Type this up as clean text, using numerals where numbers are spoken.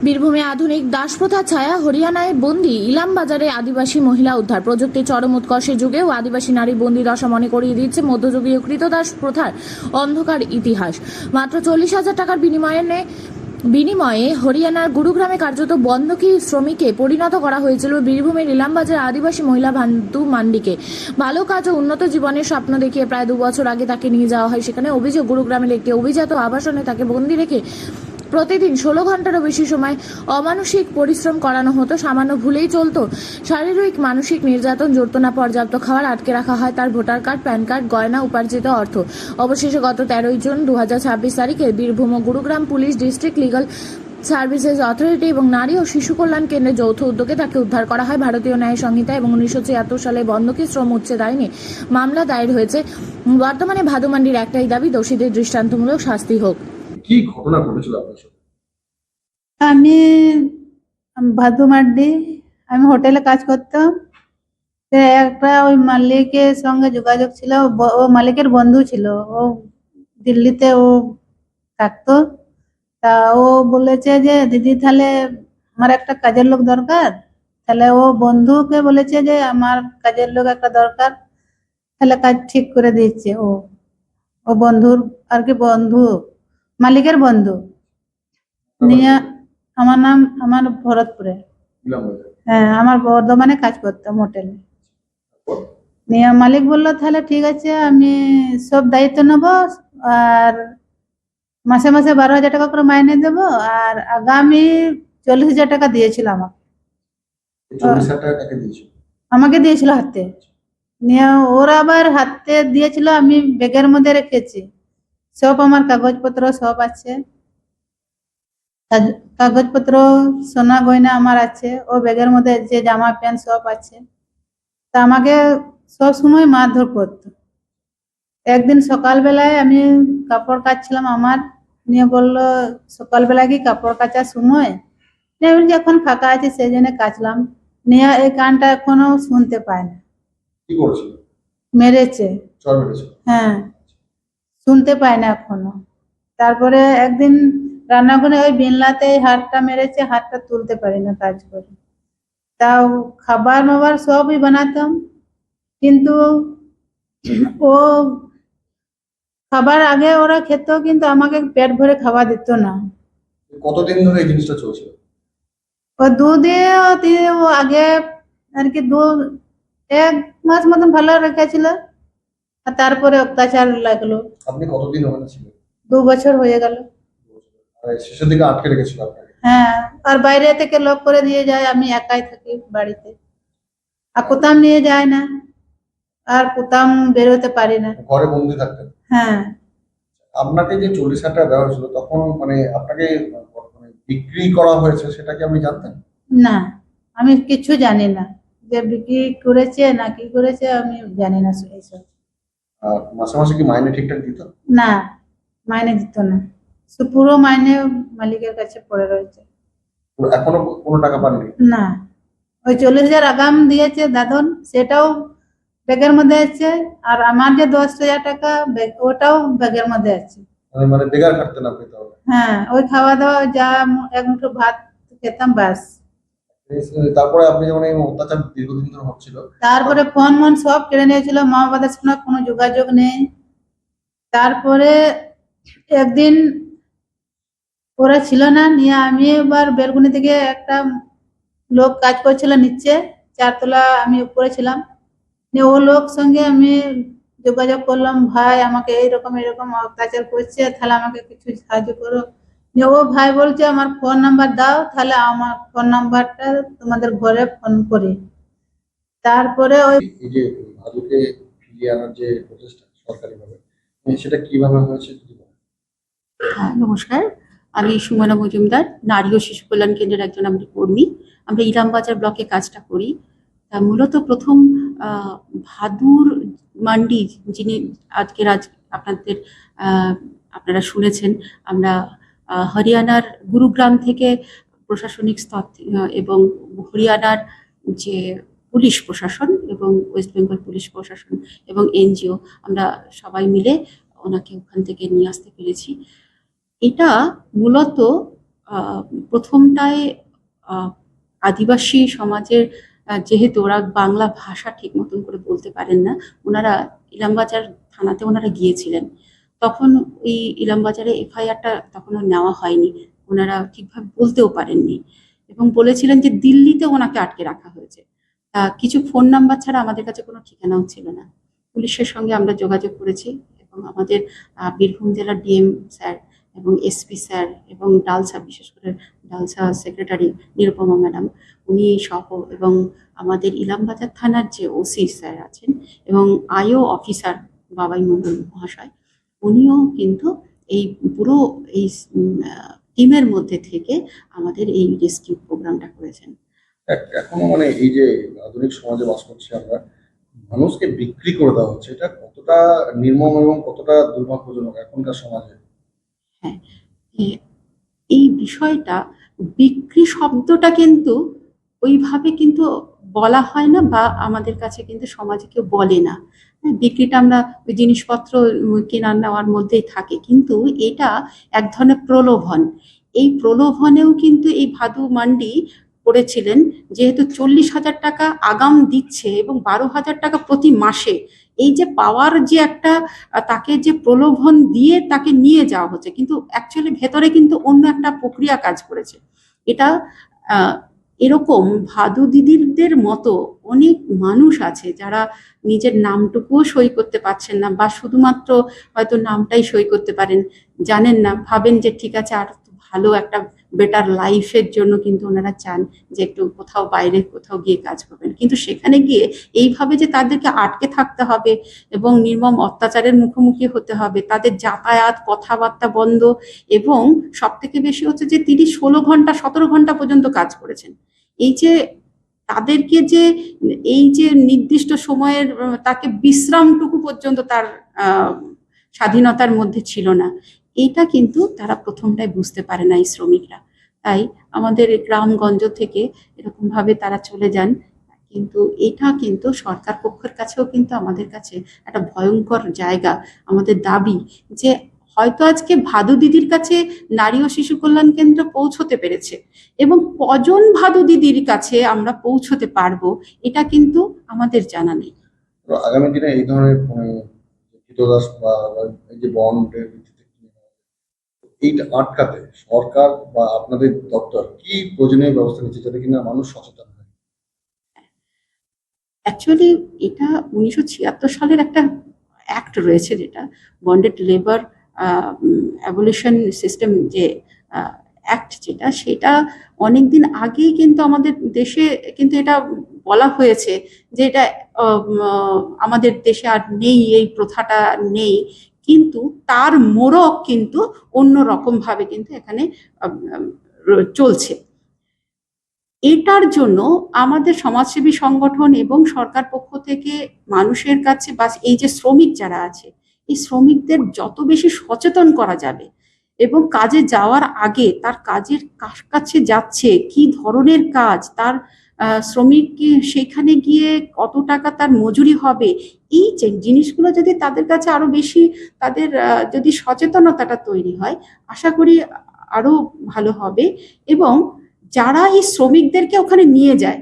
বীরভূমে আধুনিক দাসপ্রথার ছায়া, হরিয়ানায় বন্দী ইলামবাজারে আদিবাসী মহিলা উদ্ধার। প্রযুক্তির চরম উৎকর্ষের যুগেও আদিবাসী নারী বন্দী দশা মনে করিয়ে দিচ্ছে মধ্যযুগীয় কৃতদাস প্রথার অন্ধকার ইতিহাস। মাত্র 40,000 টাকার বিনিময়ে হরিয়ানার গুরুগ্রামে কার্যত বন্ধকি শ্রমিকে পরিণত করা হয়েছিল বীরভূমের ইলামবাজার আদিবাসী মহিলা ভান্তু মান্ডিকে। ভালো কাজ ও উন্নত জীবনের স্বপ্ন দেখিয়ে প্রায় 2 বছর আগে তাকে নিয়ে যাওয়া হয় সেখানে। অভিযোগ, গুরুগ্রামের একটি অভিজাত আবাসনে তাকে বন্দী রেখে প্রতিদিন 16 ঘন্টারও বেশি সময় অমানসিক পরিশ্রম করানো হতো। সামান্য ভুলেই চলতো শারীরিক মানসিক নির্যাতন, জড়তো না পর্যাপ্ত খাবার, আটকে রাখা হয় তার ভোটার কার্ড, প্যান কার্ড, গয়না, উপার্জিত অর্থ। অবশেষে গত 13 জুন 2026 তারিখে বীরভূম ও Gurugram police, district legal services authority এবং নারী ও শিশু কল্যাণ কেন্দ্রের যৌথ উদ্যোগে তাকে উদ্ধার করা হয়। ভারতীয় ন্যায় সংহিতা এবং 1976 সালে বন্ধকি শ্রম উচ্ছেদ আইনে মামলা দায়ের হয়েছে। বর্তমানে ভাদুমান্ডির একটাই দাবি, দোষীদের দৃষ্টান্তমূলক শাস্তি হোক। কি ঘটনা ঘটেছিল আপনার সাথে? আমি ভাদু মাড্ডি, আমি হোটেলে কাজ করতাম। একটা ওই মালিকের সঙ্গে যোগাযোগ ছিল, ও মালিকের বন্ধু ছিল, ও দিল্লিতে ও থাকতো। তা ও বলেছে যে দিদি তাহলে আমার একটা কাজের লোক দরকার। তাহলে ও বন্ধুকে বলেছে যে আমার কাজের লোক একটা দরকার, তাহলে কাজ ঠিক করে দিচ্ছে ও ও বন্ধুর আর কি, বন্ধু মালিকের বন্ধু নিয়ে। আমার ভরতপুরে। হ্যাঁ, আমার বর্ধমানে কাজ করতাম হোটেলে। নিয়ে মালিক বললো তাহলে ঠিক আছে, আমি সব দায়িত্ব নেবো, আর মাসে মাসে 12,000 টাকা করে মাইনে দেবো, আর আগামী 40,000 টাকা দিয়েছিল আমাকে। 40,000 টাকা কাকে দিয়েছিল? আমাকে দিয়েছিল হাতে। নিয়ে ওরা আবার হাতে দিয়েছিল, আমি ব্যাগের মধ্যে রেখেছি। সব আমার কাগজপত্র সব আছে, কাগজপত্র, সোনা গয়না আমার আছে। ও ব্যাগের মধ্যে যে জামা প্যান্ট সব আছে। তা আমাকে সব সময় মারধর করতো। একদিন সকালবেলায় আমি কাপড় কাচছিলাম আমার, নিয়ে বললো সকালবেলা কি কাপড় কাচার সময়? নিয়ে আমি এখন ফাঁকা আছি সেই জন্য কাচলাম। নিয়ে এই গানটা এখনো শুনতে পায় না। কি করেছিল? মেরেছে। চর মেরেছিল? হ্যাঁ, শুনতে পায় না এখনো। তারপরে একদিন রান্নাঘরে ওই বিনলাতে হাতটা মেরেছে, হাতটা তুলতে পারি না কাজ করে। তাও খাবার মাবার সবই বানাতাম, কিন্তু ও খাবার আগে ওরা খেত, কিন্তু আমাকে পেট ভরে খাওয়া দিত না। কতদিন ধরে এই জিনিসটা চলছিল? ও ও আগে আর কি 1 মাস মতন ভালো রেখেছিল, আর তারপরে অত্যাচার লাগলো। আপনি কতদিন ওখানে ছিলেন? 2 বছর হয়ে গেল। আর শেষের দিকে আটকে রেখেছিল আপনাকে? হ্যাঁ, আর বাইরে থেকে লোক করে দিয়ে যায়, আমি একাই থাকি বাড়িতে। আর কোথাও নিয়ে যায় না, আর কোথাও বেরোতে পারি না। ঘরে বন্দি থাকতেন? হ্যাঁ। আপনাকে যে 40,000 টাকা দেওয়া হয়েছিল তখন মানে আপনাকে মানে বিক্রি করা হয়েছে সেটা কি আপনি জানতেন? না, আমি কিছু জানি না যে বিক্রি করেছে না কি করেছে, আমি জানি না এইসব। আর মাসে মাসে কি মাইনে ঠিকঠাক দিত? না, মাইনে দিত না। পুরো মাইনে মালিকের কাছে পড়ে রয়েছে। এখনো কোনো টাকা পাননি? না, ওই 40,000 আগাম দিয়েছে দাদন, সেটাও ব্যাগের মধ্যে আছে। আর আমার যে 10,000 টাকা ওটাও ব্যাগের মধ্যে আছে। মানে বেকার খাটতেন আপনি তাহলে? হ্যাঁ, ওই খাওয়া দাওয়া যা এক মুঠো ভাত খেতাম ব্যাস। তারপরে আপনি যেমন এই অত্যাচার দীর্ঘদিন ধরে হচ্ছিল, তারপরে ফোন মন সব কেড়ে নিয়েছিল, মা বাবার সঙ্গে কোনো যোগাযোগ নেই। তারপরে একদিন ওরা ছিল না, নিয়ে আমি এবার বেলকুনি থেকে একটা লোক কাজ করছিল নিচে, 4 তলা, আমি উপরে ছিলাম। নিয়ে ও লোক সঙ্গে আমি যোগাযোগ করলাম, ভাই আমাকে এইরকম এরকম অত্যাচার করছে, তাহলে আমাকে কিছু সাহায্য করো। নিয়ে ও ভাই বলছে আমার ফোন নাম্বার দাও, তাহলে আমার ফোন নাম্বারটা তোমাদের ঘরে ফোন করি। তারপরে ওই এই যে ভাদুকে ফিরিয়ে আনার যে প্রচেষ্টা সরকারিভাবে, সেটা কিভাবে হয়েছে যদি বলেন? হ্যাঁ, নমস্কার। আমি সুমনা মজুমদার, নারী ও শিশু কল্যাণ কেন্দ্রের একজন আমরা কর্মী। আমরা ইলামবাজার ব্লকে কাজটা করি। তা মূলত প্রথম ভাদুর মান্ডি, যিনি আজ আপনাদের আপনারা শুনেছেন, আমরা হরিয়ানার গুরুগ্রাম থেকে প্রশাসনিক স্তর এবং হরিয়ানার যে পুলিশ প্রশাসন এবং ওয়েস্ট বেঙ্গল পুলিশ প্রশাসন এবং এনজিও, আমরা সবাই মিলে ওনাকে ওখান থেকে নিয়ে আসতে পেরেছি। এটা মূলত প্রথমটায় আহ, আদিবাসী সমাজের যেহেতু ওরা বাংলা ভাষা ঠিক মতন করে বলতে পারেন না, ওনারা ইলামবাজার থানাতে ওনারা গিয়েছিলেন। তখন ওই ইলামবাজারে এফআইআরটা তখনও নেওয়া হয়নি, ওনারা ঠিকভাবে বলতেও পারেননি এবং বলেছিলেন যে দিল্লিতে ওনাকে আটকে রাখা হয়েছে। কিছু ফোন নাম্বার ছাড়া আমাদের কাছে কোনো ঠিকানাও ছিল না। পুলিশের সঙ্গে আমরা যোগাযোগ করেছি এবং আমাদের বীরভূম জেলার ডিএম স্যার এবং এসপি স্যার এবং ডালসা, বিশেষ করে ডালসা সেক্রেটারি নিরুপমা ম্যাডাম, উনি সহ এবং আমাদের ইলামবাজার থানার যে ওসি স্যার আছেন এবং আইও অফিসার বাবাই মণ্ডল মহাশয়, উনিও কিন্তু এই পুরো এই টিমের মধ্যে থেকে আমাদের এই রেস্কিউ প্রোগ্রামটা করেছেন। এখনো মানে এই যে আধুনিক সমাজে বাস করছি আমরা, মানুষকে বিক্রি করে দেওয়া হচ্ছে, এটা কতটা নির্মম এবং কতটা দুর্ভাগ্যজনক এখনকার সমাজে? হ্যাঁ, এই বিষয়টা, বিক্রি শব্দটা কিন্তু ওইভাবে কিন্তু বলা হয় না বা আমাদের কাছে কিন্তু সমাজে কেউ বলে না। বিক্রিটা আমরা ওই জিনিসপত্র কেনার নেওয়ার মধ্যেই থাকে, কিন্তু এটা এক ধরনের প্রলোভন। এই প্রলোভনেও কিন্তু এই ভাদু মান্ডি করেছিলেন, যেহেতু 40,000 টাকা আগাম দিচ্ছে এবং 12,000 টাকা প্রতি মাসে, এই যে পাওয়ার যে একটা তাকে যে প্রলোভন দিয়ে তাকে নিয়ে যাওয়া হচ্ছে, কিন্তু অ্যাকচুয়ালি ভেতরে কিন্তু অন্য একটা প্রক্রিয়া কাজ করেছে। এটা এরকম ভাদু দিদিদের মতো অনেক মানুষ আছে যারা নিজের নামটুকুও সই করতে পারছেন না বা শুধুমাত্র হয়তো নামটাই সই করতে পারেন, জানেন না, ভাবেন যে ঠিক আছে আর ভালো একটা বেটার লাইফের জন্য কিন্তু ওনারা চান যে একটু কোথাও বাইরে কোথাও গিয়ে কাজ করবেন, কিন্তু সেখানে গিয়ে এইভাবে যে তাদেরকে আটকে থাকতে হবে এবং নির্মম অত্যাচারের মুখোমুখি হতে হবে, তাদের যাতায়াত কথাবার্তা বন্ধ, এবং সব থেকে বেশি হচ্ছে যে তিনি 16 ঘন্টা 17 ঘন্টা পর্যন্ত কাজ করেছেন। এই যে তাদেরকে যে এই যে নির্দিষ্ট সময়ের তাকে বিশ্রামটুকু পর্যন্ত তার স্বাধীনতার মধ্যে ছিল না, এটা কিন্তু তারা প্রথমটাই বুঝতে পারে না এই শ্রমিকরা। তাই আমাদের গ্রামগঞ্জ থেকে এরকম ভাবে তারা চলে যান, কিন্তু এটা কিন্তু সরকার পক্ষের কাছেও কিন্তু আমাদের কাছে একটা ভয়ঙ্কর জায়গা। আমাদের দাবি যে হয়তো আজকে ভাদু দিদির কাছে নারী ও শিশু কল্যাণ কেন্দ্র পৌঁছতে পেরেছে এবং কজন ভাদু দিদির কাছে আমরা পৌঁছতে পারবো এটা কিন্তু আমাদের জানা নেই। তো আগামী দিনে এই ধরনের মানে কৃতদাস বা এই যে বন্ডের ভিত্তিতে এইটা আটকাতে সরকার বা আপনাদের দপ্তর কি প্রয়োজনীয় ব্যবস্থা নিচ্ছে যাতে কিনা মানুষ সচেতন হয়? অ্যাকচুয়ালি এটা 1976 সালের একটা অ্যাক্ট রয়েছে, যেটা বন্ডেড লেবার অ্যাবলিশন সিস্টেম যে অ্যাক্ট, যেটা সেটা অনেকদিন আগেই কিন্তু আমাদের দেশে কিন্তু এটা বলা হয়েছে যে এটা আমাদের দেশে আর নেই, এই প্রথাটা নেই, কিন্তু তার মোড়ক কিন্তু অন্য রকম ভাবে কিন্তু এখানে চলছে। এটার জন্য আমাদের সমাজসেবী সংগঠন এবং সরকার পক্ষ থেকে মানুষের কাছে বা এই যে শ্রমিক যারা আছে, এই শ্রমিকদের যত বেশি সচেতন করা যাবে এবং কাজে যাওয়ার আগে তার কাজের কাছে যাচ্ছে, কি ধরনের কাজ, তার শ্রমিক সেখানে গিয়ে কত টাকা তার মজুরি হবে, এই যে জিনিসগুলো যদি তাদের কাছে আরো বেশি তাদের যদি সচেতনতাটা তৈরি হয়, আশা করি আরো ভালো হবে। এবং যারা এই শ্রমিকদেরকে ওখানে নিয়ে যায়